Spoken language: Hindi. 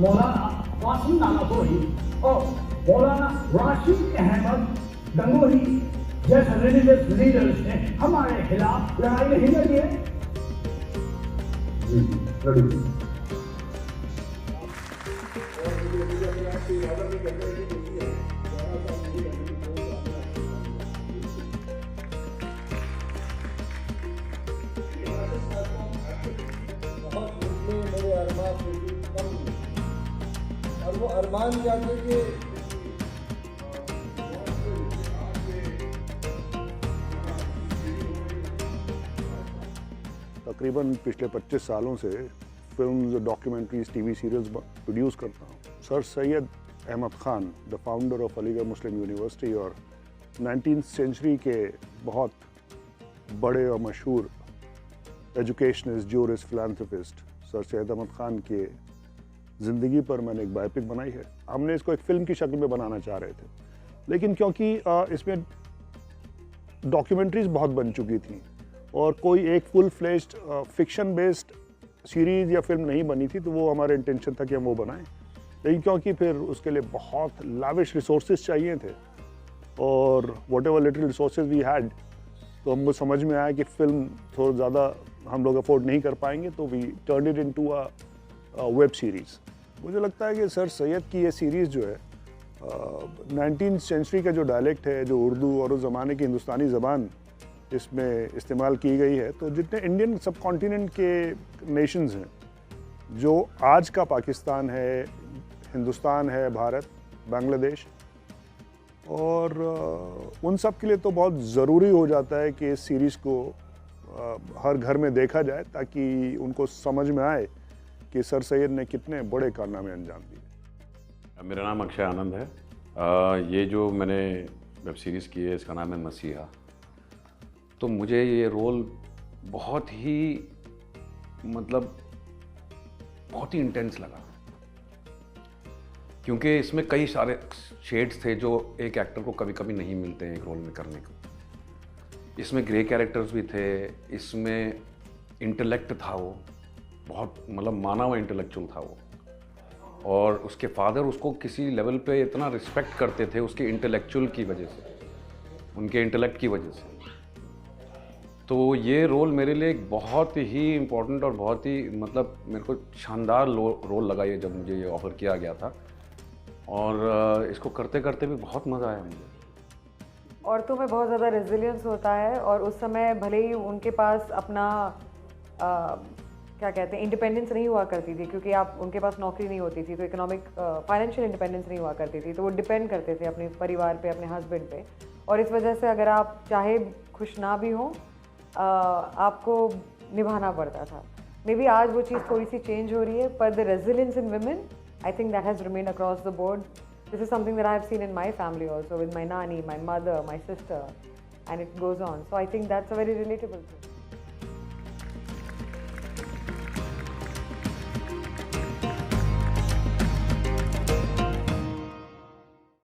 मौलाना कासिम नानापुरी और मौलाना राशिद अहमद गंगोही जैसे रिलीजियस लीडर्स ने हमारे खिलाफ लड़ाई नहीं लड़ी है। लड़ी। और वो अरमान क्या थे कि तकरीबन पिछले 25 सालों से films, documentaries, TV serials produce करता हूँ। Sir Syed Ahmad Khan, the founder of Aligarh Muslim University और 19th सेंचुरी के बहुत बड़े और मशहूर educationist, jurist, philanthropist sir Syed Ahmad Khan के ज़िंदगी पर मैंने एक बायोपिक बनाई है। हमने इसको एक फ़िल्म की शक्ल में बनाना चाह रहे थे, लेकिन क्योंकि इसमें डॉक्यूमेंट्रीज़ बहुत बन चुकी थी और कोई एक full fleshed fiction based series या फिल्म नहीं बनी थी, तो वो हमारा इंटेंशन था कि हम वो बनाएं। लेकिन क्योंकि फिर उसके लिए बहुत लाविश रिसोर्सेज चाहिए थे और whatever little resources we had, तो हमको समझ में आया कि फ़िल्म थोड़ा ज़्यादा हम लोग अफोर्ड नहीं कर पाएंगे, तो we turn it into a web series. मुझे लगता है कि सर सैयद की ये सीरीज़ जो है 19th सेंचुरी का जो डायलेक्ट है, जो उर्दू और उस ज़माने की हिंदुस्तानी ज़बान इसमें इस्तेमाल की गई है, तो जितने इंडियन सब कॉन्टिनेंट के नेशंस हैं, जो आज का पाकिस्तान है, हिंदुस्तान है, भारत, बांग्लादेश, और उन सब के लिए तो बहुत ज़रूरी हो जाता है कि इस सीरीज़ को हर घर में देखा जाए, ताकि उनको समझ में आए कि सर सैयद ने कितने बड़े कारनामे अंजाम दिए। मेरा नाम अक्षय आनंद है। ये जो मैंने वेब सीरीज़ की है, इसका नाम है मसीहा। तो मुझे ये रोल बहुत ही बहुत ही इंटेंस लगा, क्योंकि इसमें कई सारे शेड्स थे जो एक एक्टर को कभी कभी नहीं मिलते हैं एक रोल में करने को। इसमें ग्रे कैरेक्टर्स भी थे, इसमें इंटेलेक्ट था, वो बहुत माना हुआ इंटेलेक्चुअल था वो, और उसके फादर उसको किसी लेवल पे इतना रिस्पेक्ट करते थे उसके इंटेलेक्चुअल की वजह से, उनके इंटेलेक्ट की वजह से। तो ये रोल मेरे लिए एक बहुत ही इम्पोर्टेंट और बहुत ही मेरे को शानदार रोल लगा ये, जब मुझे ये ऑफ़र किया गया था, और इसको करते करते भी बहुत मज़ा आया मुझे। औरतों में बहुत ज़्यादा रेजिलियंस होता है, और उस समय भले ही उनके पास अपना क्या कहते हैं इंडिपेंडेंस नहीं हुआ करती थी, क्योंकि आप उनके पास नौकरी नहीं होती थी, तो इकोनॉमिक फाइनेंशियल इंडिपेंडेंस नहीं हुआ करती थी, तो वो डिपेंड करते थे अपने परिवार पे, अपने हस्बैंड पे। और इस वजह से अगर आप चाहे खुश ना भी हों, आपको निभाना पड़ता था। मे बी आज वो चीज़ थोड़ी सी चेंज हो रही है, पर the resilience in women, I think that has remained across the board. This is something that I have seen in my family also, with my nani, my mother, my sister, and it goes on. So I think that's a very relatable thing.